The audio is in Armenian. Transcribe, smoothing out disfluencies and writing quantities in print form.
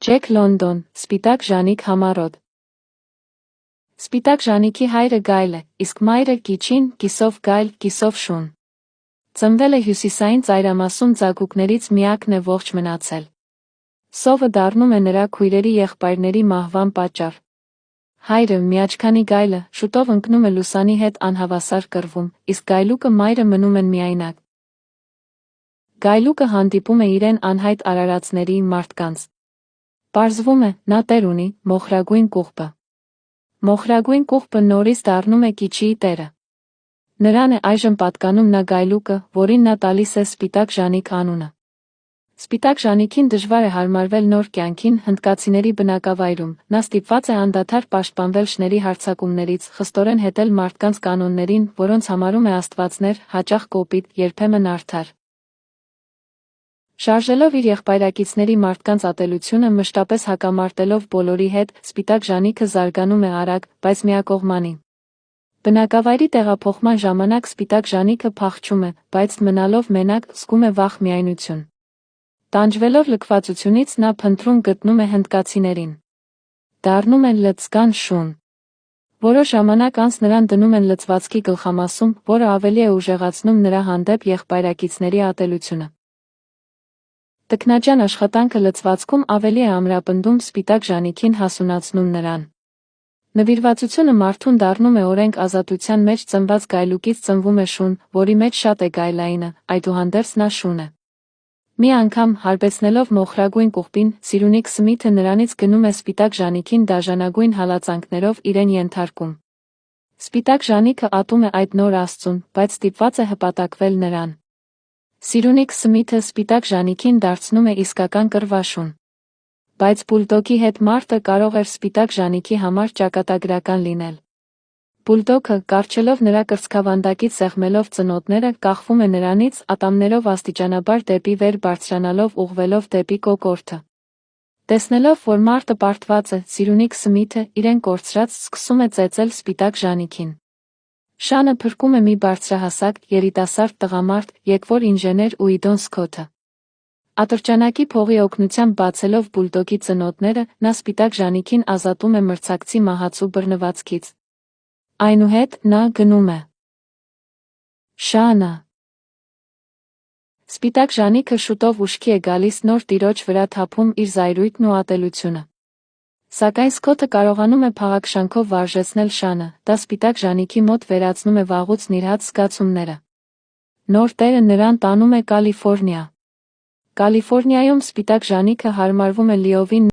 Ջեք Լոնդոն, Սպիտակ Ժանիք համառոտ։ Սպիտակ Ժանիքի հայրը Գայլ է, իսկ մայրը Կիչին, կիսով Գայլ, կիսով Շուն։ Ծնվել է հյուսիսային ծայրամասում ձագուկներից միակն է ողջ մնացել։ Սովը դառնում է նրա քույրերի եղբայրների մահվան պատճառ։ Հայրը, միաչքանի Գայլը, շուտով ընկնում է Լուսանի հետ անհավասար կռվում, իսկ Գայլուկը մայրը մնում են միայնակ։ Գայլուկը հանդիպում է իրեն անհայտ արարածների մարդկանց։ Պարզվում է, նա տեր ունի, մոխրագույն կուղբը։ Մոխրագույն կուղբը նորից դառնում է Կիչիի տերը։ Նրան է այժմ պատկանում նա Գայլուկը, որին նա տալիս է Սպիտակ Ժանիք անունը։ Սպիտակ Ժանիքին դժվար է հարմարվել նոր կյանքին հնդկացիների բնակավայրում, նա ստիպված է անդադար պաշտպանվել շների հարձակումներից, խստորեն հետել մարդկանց կանոններին, որոնց համարում է աստվածներ, հաճախ կոպիտ, երբեմն արդար։ Շարժելով իր եղբայրակիցների մարդկանց ատելությունը մշտապես հակամարտելով բոլորի հետ, Սպիտակ Ժանիքը զարգանում է արագ, բայց միակողմանի։ Բնակավայրի տեղափոխման ժամանակ Սպիտակ Ժանիքը փախչում է, բայց մնալով մենակ, զգում է վախ միայնություն։ Տանջվելով լքվածությունից նա փնտրում գտնում է հնդկացիներին։ Դառնում են լծկան շուն։ Որոշ ժամանակ անց նրան դնում են լծվածքի գլխամասում, որը ավելի է ուժեղացնում նրա հանդեպ եղբայրակիցների ատելությունը։ Տքնաջան աշխատանքը լծվածքում ավելի է ամրապնդում Սպիտակ Ժանիքին հասունացնում նրան։ Նվիրվածությունը մարդուն դառնում է օրենք ազատության մեջ ծնված գայլուկից ծնվում է շուն, որի մեջ շատ է գայլայինը, այդուհանդերձ նա շուն է։ Մի անգամ, հարբեցնելով մոխրագույն կուղբին, Սիրունիկ Սմիթը նրանից գնում է Սպիտակ Ժանիքին դաժանագույն հալածանքներով իրեն ենթարկում։ Սպիտակ Ժանիքը ատում է այդ նոր աստծուն, բայց ստիպված է հպատակվել նրան։ Սիրունիկ Սմիթը Սպիտակ Ժանիքին դարձնում է իսկական կռվաշուն։ Բայց բուլդոգի հետ մարտը կարող էր Սպիտակ Ժանիքի համար ճակատագրական լինել։ Բուլդոգը, կառչելով նրա կրծքավանդակից սեղմելով ծնոտները, կախվում է նրանից, ատամներով աստիճանաբար դեպի վեր բարձրանալով ուղղվելով դեպի կոկորդը։ Տեսնելով, որ մարտը պարտված է, Սիրունիկ Սմիթը, իրեն կորցրած, սկսում է ծեծել Սպիտակ Ժանիքին։ Շանը փրկում է մի բարձրահասակ, երիտասարդ տղամարդ, եկվոր ինժեներ Ուիդոն Սքոթը։ Ատրճանակի փողի օգնությամբ բացելով բուլդոգի ծնոտները, նա Սպիտակ Ժանիքին ազատում է մրցակցի մահացու բռնվածքից։ Այնուհետ, նա գնում է։ Շանը։ Սպիտակ Ժանիքը շուտով ուշքի է գալիս նոր տիրոջ վրա թափում իր զայրույթն ու ատելությունը։ Սակայն Սքոթը կարողանում է փաղաքշանքով վարժեցնել շանը, դա Սպիտակ Ժանիքի մոտ վերացնում է վաղուց նիրհած զգացումները։ Նոր տերը նրան տանում է Կալիֆոռնիա։ Կալիֆոռնիայում Սպիտակ Ժանիքը հարմարվում է լիովին